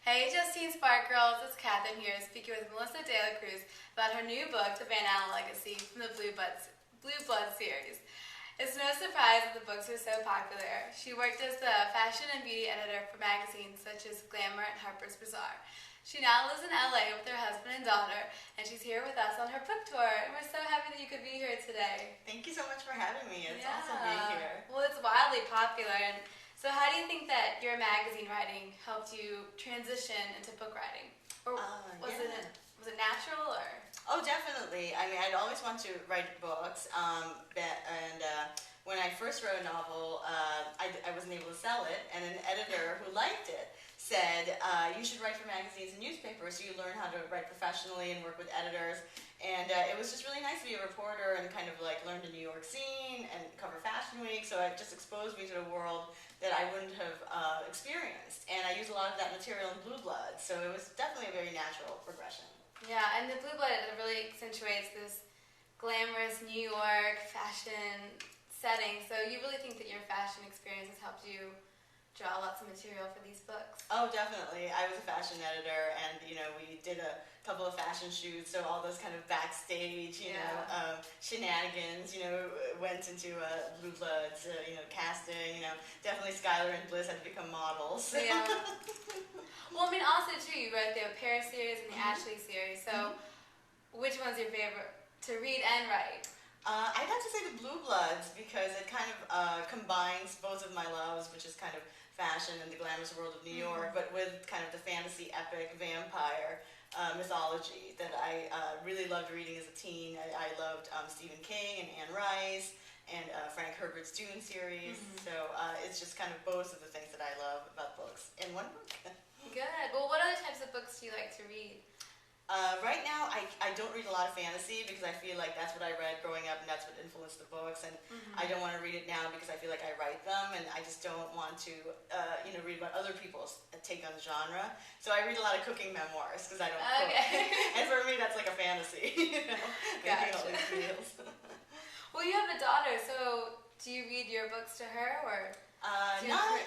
Hey Justine Spark Girls, it's Catherine here speaking with Melissa De La Cruz about her new book, The Van Allen Legacy, from the Blue Blood series. It's no surprise that the books are so popular. She worked as the fashion and beauty editor for magazines such as Glamour and Harper's Bazaar. She now lives in LA with her husband and daughter, and she's here with us on her book tour, and we're so happy that you could be here today. Thank you so much for having me. It's awesome being here. Well, it's wildly popular, and so how do you think that your magazine writing helped you transition into book writing? Or was it natural, or? Oh, definitely. I mean, I'd always wanted to write books, when I first wrote a novel, I wasn't able to sell it, and an editor who liked it said, you should write for magazines and newspapers so you learn how to write professionally and work with editors. And it was just really nice to be a reporter and kind of like learn the New York scene and cover Fashion Week, so it just exposed me to a world that I wouldn't have experienced. And I used a lot of that material in Blue Blood, so it was definitely a very natural progression. Yeah, and the Blue Blood really accentuates this glamorous New York fashion setting, so you really think that your fashion experience has helped you draw lots of material for these books? Oh, definitely. I was a fashion editor, and we did a couple of fashion shoots, so all those kind of backstage, shenanigans, went into Blue Bloods, casting. Definitely Skylar and Bliss had to become models. Yeah. Well, I mean, also too, you wrote the Paris series and the Ashley series. So, which one's your favorite to read and write? I'd have to say the Blue Bloods, because it kind of combines both of my loves, which is kind of fashion and the glamorous world of New York, but with kind of the fantasy epic vampire mythology that I really loved reading as a teen. I loved Stephen King and Anne Rice and Frank Herbert's Dune series. So it's just kind of both of the things that I love about books in one book. Good. Well, what other types of books do you like to read? Right now, I don't read a lot of fantasy because I feel like that's what I read growing up and that's what influenced the books, and I don't want to read it now because I feel like I write them and I just don't want to, read about other people's take on the genre. So I read a lot of cooking memoirs because I don't cook. And for me, that's like a fantasy, making all these meals. Well, you have a daughter, so do you read your books to her, or?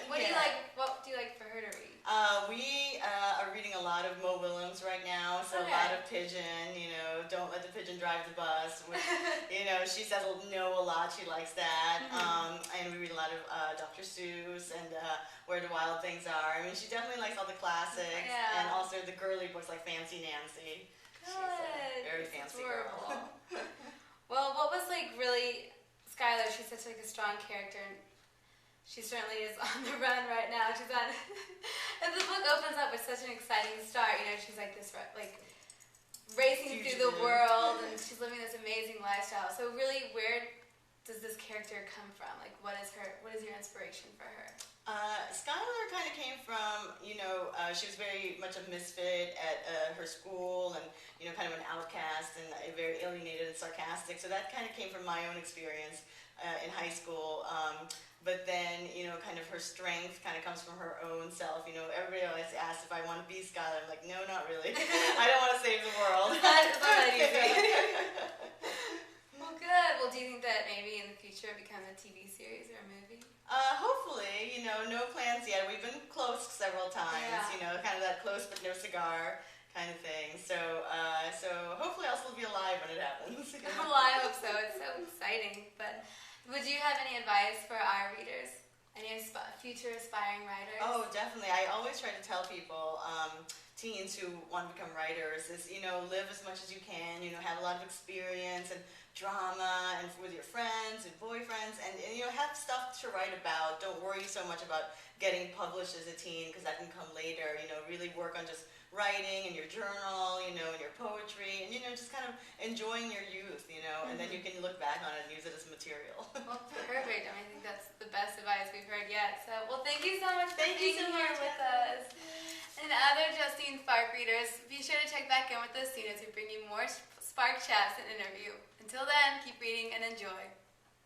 What do you like for her to read? We are reading a lot of Mo Willems right now, so a lot of Pigeon, Don't Let the Pigeon Drive the Bus, which, she says no a lot, she likes that, and we read a lot of Dr. Seuss and Where the Wild Things Are. I mean, she definitely likes all the classics, and also the girly books like Fancy Nancy. Good. She's a very fancy girl. Well, what was Skylar, she's such a strong character, and she certainly is on the run right now. She's on, and the book opens up with such an exciting start. She's like this, racing through the world, and she's living this amazing lifestyle. So really, where does this character come from? What is your inspiration for her? Skylar kind of came from, she was very much a misfit at her school, and, kind of an outcast and very alienated and sarcastic. So that kind of came from my own experience in high school. But then, kind of her strength kind of comes from her own self. Everybody always asks if I want to be Skylar. I'm like, no, not really. I don't want to save the world. It's not that easy. Well, good. Well, do you think that maybe in the future it become a TV series or a movie? Hopefully, no plans yet. We've been close several times, kind of that close but no cigar kind of thing. So hopefully I'll still be alive when it happens. Well, I hope so. It's so exciting. But would you have any advice for our readers? Any future aspiring writers? Oh, definitely. I always try to tell people, teens who want to become writers, is, live as much as you can, have a lot of experience and drama and with your friends and boyfriends, and have stuff to write about. Don't worry so much about getting published as a teen, because that can come later. Really work on just writing in your journal, in your poetry, and just kind of enjoying your youth, and then you can look back on it and use it as material. Well, perfect. I think that's the best advice we've heard yet. So, well, thank you so much for being here with us. And other Justine Spark readers, be sure to check back in with us soon as we bring you more Spark chats and interview. Until then, keep reading and enjoy.